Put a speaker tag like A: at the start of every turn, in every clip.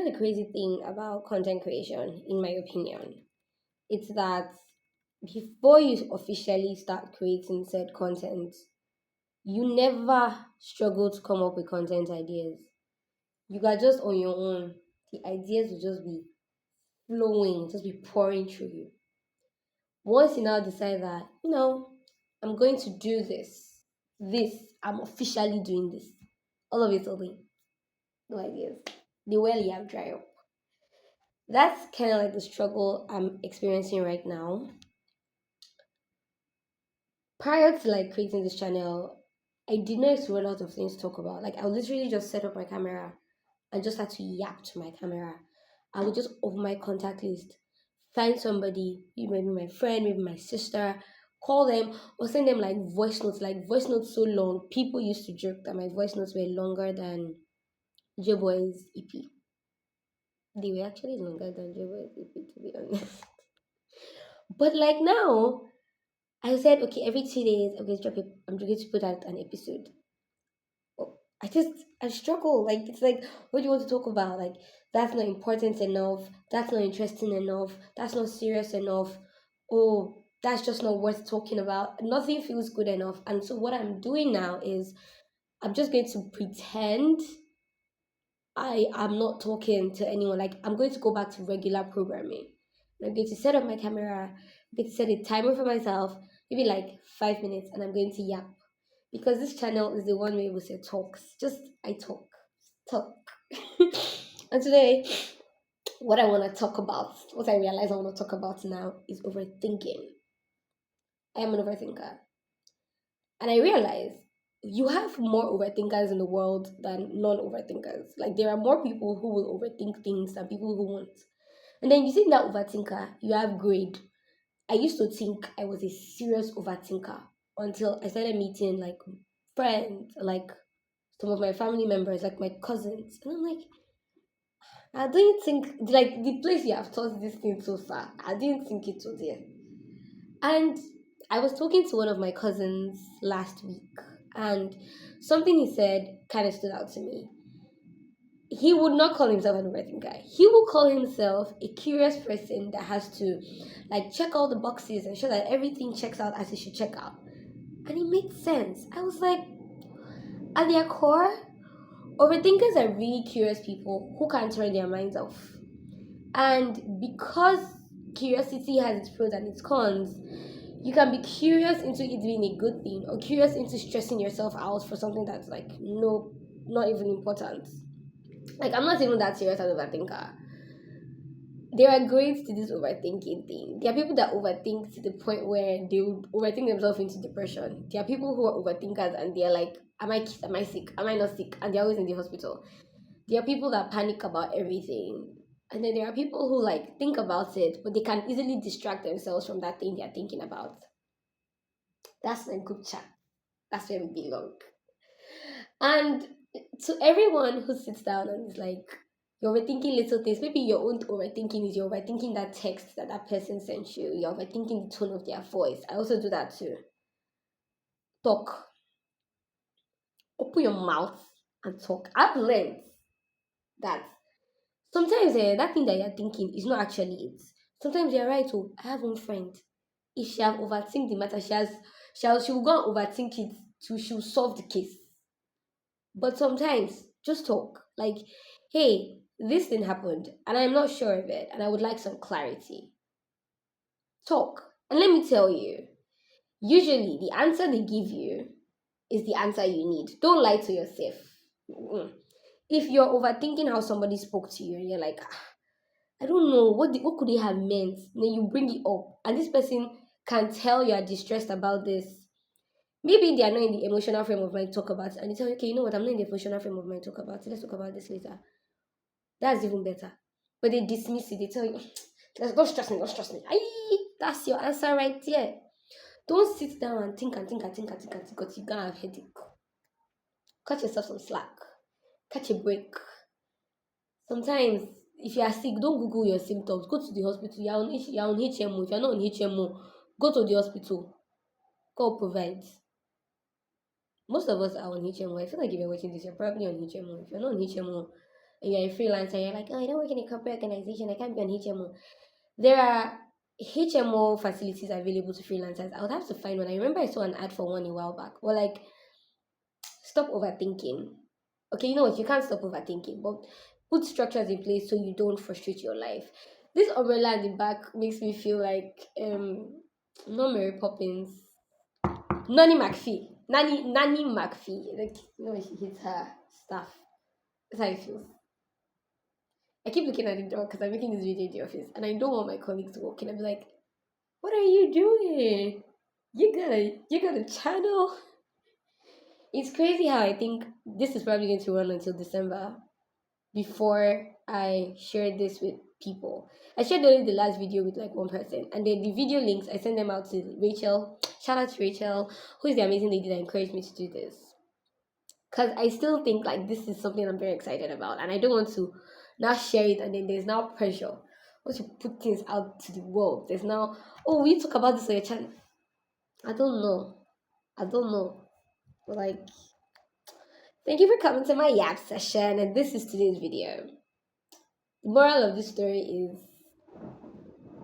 A: know the crazy thing about content creation, in my opinion, it's that before you officially start creating said content, you never struggle to come up with content ideas. You are just on your own. The ideas will just be flowing, just be pouring through you. Once you now decide that, I'm going to do I'm officially doing this. All of it will be no ideas. The well you have dry up. That's kind of like the struggle I'm experiencing right now. Prior to like creating this channel, I did not used to run out of things to talk about. Like I would literally just set up my camera and just had to yap to my camera. I would just open my contact list, find somebody, maybe my friend, maybe my sister, call them or send them like voice notes so long. People used to joke that my voice notes were longer than J Boy's EP. They were actually longer than J Boy's EP, to be honest. But like now, I said, okay, every 2 days I'm going to put out an episode. I struggle. Like it's like, what do you want to talk about? Like that's not important enough. That's not interesting enough. That's not serious enough. Oh, that's just not worth talking about. Nothing feels good enough. And so what I'm doing now is I'm just going to pretend I am not talking to anyone. Like I'm going to go back to regular programming. I'm going to set up my camera. I'm going to set a timer for myself, maybe like 5 minutes, and I'm going to yap because this channel is the one where we say talks. Just I talk. And today, what I want to talk about, what I realize I want to talk about now is overthinking. I am an overthinker, and I realize you have more overthinkers in the world than non-overthinkers. Like there are more people who will overthink things than people who won't. And then you see that overthinker, you have grade. I used to think I was a serious overthinker until I started meeting like friends, like some of my family members, like my cousins. And I'm like, I didn't think, like, the place you have taught this thing so far, I didn't think it was there. And I was talking to one of my cousins last week, and something he said kind of stood out to me. He would not call himself an overthinker. He will call himself a curious person that has to, like, check all the boxes and show that everything checks out as it should check out. And it made sense. I was like, at their core, overthinkers are really curious people who can't turn their minds off. And because curiosity has its pros and its cons, you can be curious into it being a good thing or curious into stressing yourself out for something that's like no, not even important. Like I'm not even that serious as an overthinker. There are grades to this overthinking thing. There are people that overthink to the point where they would overthink themselves into depression. There are people who are overthinkers and they're like, am I sick? Am I not sick? And they're always in the hospital. There are people that panic about everything. And then there are people who like think about it, but they can easily distract themselves from that thing they're thinking about. That's a good chat. That's where we belong. And to everyone who sits down and is like, you're overthinking little things. Maybe your own overthinking is you're overthinking that text that that person sent you. You're overthinking the tone of their voice. I also do that too. Talk. Open your mouth and talk. I've learned that sometimes that thing that you're thinking is not actually it. Sometimes you're right. Oh, I have one friend. If she have overthinked the matter, she will go and overthink it till she'll solve the case. But sometimes just talk. Like, hey, this thing happened and I'm not sure of it and I would like some clarity. Talk. And let me tell you, usually the answer they give you is the answer you need. Don't lie to yourself. Mm-mm. If you're overthinking how somebody spoke to you and you're like, I don't know, what could they have meant? Then you bring it up and this person can tell you are distressed about this. Maybe they are not in the emotional frame of mind to talk about it, and they tell you, okay, you know what, I'm not in the emotional frame of mind to talk about it. Let's talk about this later. That's even better. But they dismiss it. They tell you, don't stress me, don't stress me. Aye, that's your answer right there. Don't sit down and think and think and think and think and think because you're gonna have headache. Cut yourself some slack. Catch a break. Sometimes, if you are sick, don't Google your symptoms. Go to the hospital. You're on HMO. If you're not on HMO, go to the hospital. God provides. Most of us are on HMO. I feel like if you're watching this, you're probably on HMO. If you're not on HMO, and you're a freelancer, you're like, oh, I don't work in a corporate organization, I can't be on HMO. There are HMO facilities available to freelancers. I would have to find one. I remember I saw an ad for one a while back. Or like, stop overthinking. Okay, you know what? You can't stop overthinking, but put structures in place so you don't frustrate your life. This umbrella in the back makes me feel like not Mary Poppins, Nanny McPhee. Like you know when she hits her stuff. That's how it feels. I keep looking at the door because I'm making this video in the office, and I don't want my colleagues to walk in and be like, "What are you doing? You got a channel." It's crazy how I think this is probably going to run until December before I share this with people. I shared only the last video with like one person, and then the video links I send them out to Rachel. Shout out to Rachel, who is the amazing lady that encouraged me to do this. Because I still think like this is something I'm very excited about, and I don't want to now share it, and then there's now pressure. Once you put things out to the world, there's now we talk about this on your channel. I don't know. I don't know. But like, thank you for coming to my yap session, and this is today's video. The moral of this story is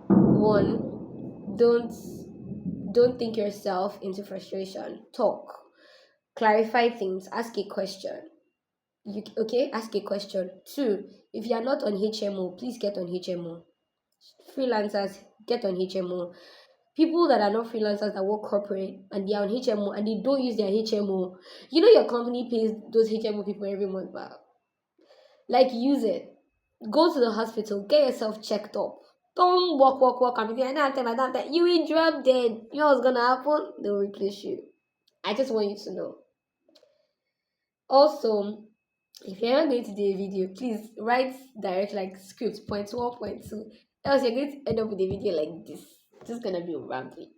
A: one, don't think yourself into frustration. Talk, clarify things, ask a question. You okay? Ask a question. Two, if you are not on HMO, please get on HMO. Freelancers, get on HMO. People that are not freelancers that work corporate and they are on HMO and they don't use their HMO, you know your company pays those HMO people every month back. Like use it. Go to the hospital, get yourself checked up. Don't walk, and be like, I don't have time. You will drop dead. You know what's gonna happen? They'll replace you. I just want you to know. Also, if you're not going to do a video, please write direct like script point one, point two. Else you're going to end up with a video like this. It's just gonna be rambling.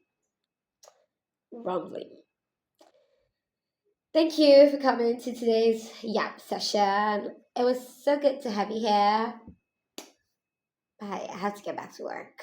A: Rambling. Thank you for coming to today's yap session. It was so good to have you here. Bye. I have to get back to work.